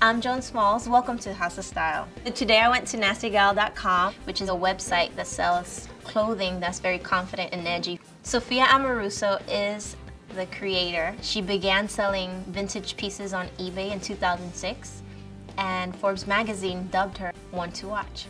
I'm Joan Smalls. Welcome to House of Style. Today I went to nastygal.com, which is a website that sells clothing that's very confident and edgy. Sophia Amoruso is the creator. She began selling vintage pieces on eBay in 2006, and Forbes magazine dubbed her one to watch.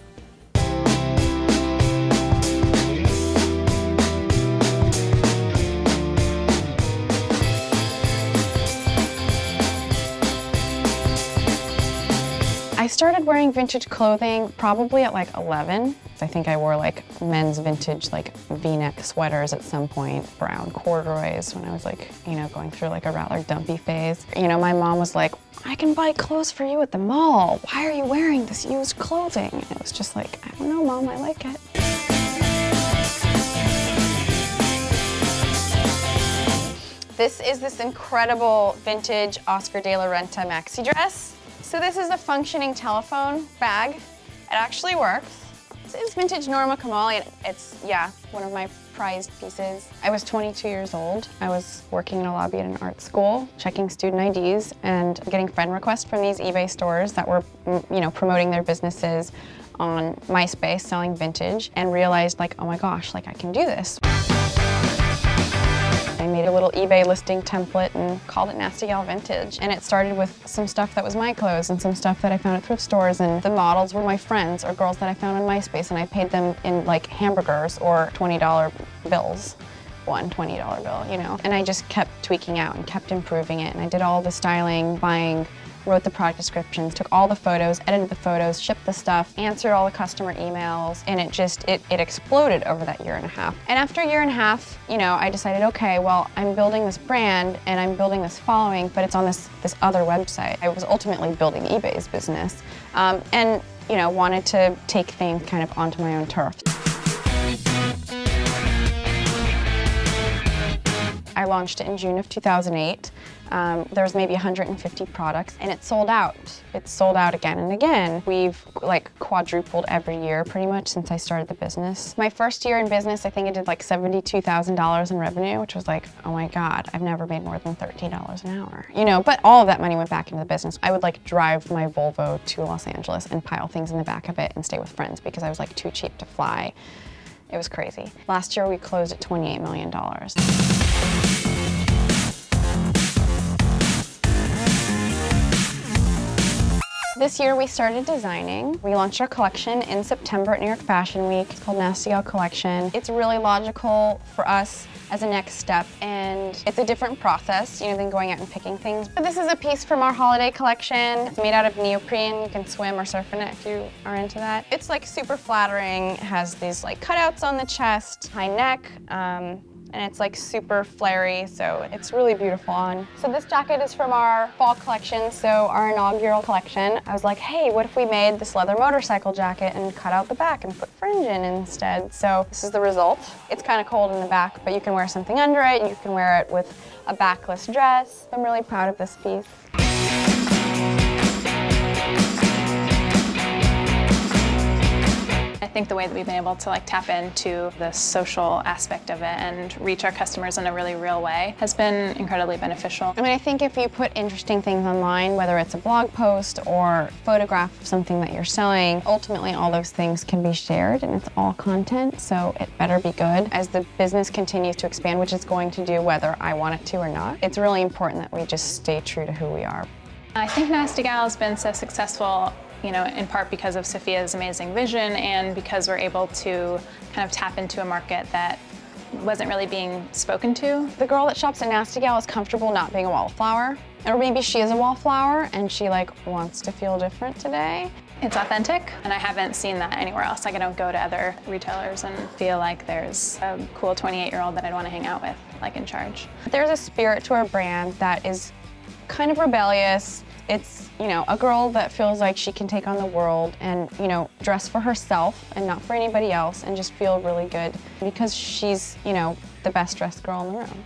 I started wearing vintage clothing probably at like 11. I think I wore like men's vintage like V-neck sweaters at some point, brown corduroys when I was like, going through like a rather dumpy phase. My mom was like, I can buy clothes for you at the mall. Why are you wearing this used clothing? And it was just like, I don't know, Mom, I like it. This is this incredible vintage Oscar de la Renta maxi dress. So this is a functioning telephone bag. It actually works. This is vintage Norma Kamali, and it's, one of my prized pieces. I was 22 years old. I was working in a lobby at an art school, checking student IDs and getting friend requests from these eBay stores that were, promoting their businesses on MySpace, selling vintage, and realized like, oh my gosh, like I can do this. I made a little eBay listing template and called it Nasty Gal Vintage. And it started with some stuff that was my clothes and some stuff that I found at thrift stores, and the models were my friends or girls that I found on MySpace, and I paid them in like hamburgers or $20 bills. One $20 bill, And I just kept tweaking out and kept improving it. And I did all the styling, buying, wrote the product descriptions, took all the photos, edited the photos, shipped the stuff, answered all the customer emails, and it exploded over that year and a half. And after a year and a half, I decided, okay, well, I'm building this brand and I'm building this following, but it's on this other website. I was ultimately building eBay's business, and wanted to take things kind of onto my own turf. I launched it in June of 2008. There was maybe 150 products, and it sold out. It sold out again and again. We've like quadrupled every year pretty much since I started the business. My first year in business, I think I did like $72,000 in revenue, which was like, oh my God, I've never made more than $13 an hour. But all of that money went back into the business. I would like drive my Volvo to Los Angeles and pile things in the back of it and stay with friends because I was like too cheap to fly. It was crazy. Last year we closed at $28 million. This year we started designing. We launched our collection in September at New York Fashion Week. It's called Nasty Gal Collection. It's really logical for us as a next step, and it's a different process, than going out and picking things. But this is a piece from our holiday collection. It's made out of neoprene. You can swim or surf in it if you are into that. It's like super flattering. It has these like cutouts on the chest, high neck, and it's like super flary, so it's really beautiful on. So this jacket is from our fall collection, so our inaugural collection. I was like, hey, what if we made this leather motorcycle jacket and cut out the back and put fringe in instead? So this is the result. It's kind of cold in the back, but you can wear something under it, and you can wear it with a backless dress. I'm really proud of this piece. I think the way that we've been able to tap into the social aspect of it and reach our customers in a really real way has been incredibly beneficial. I think if you put interesting things online, whether it's a blog post or photograph of something that you're selling, ultimately all those things can be shared, and it's all content, so it better be good. As the business continues to expand, which it's going to do whether I want it to or not, it's really important that we just stay true to who we are. I think Nasty Gal has been so successful in part because of Sophia's amazing vision and because we're able to kind of tap into a market that wasn't really being spoken to. The girl that shops at Nasty Gal is comfortable not being a wallflower. Or maybe she is a wallflower and she wants to feel different today. It's authentic, and I haven't seen that anywhere else. I don't go to other retailers and feel like there's a cool 28-year-old that I'd want to hang out with, in charge. There's a spirit to our brand that is kind of rebellious. It's, a girl that feels like she can take on the world and, dress for herself and not for anybody else and just feel really good because she's, the best dressed girl in the room.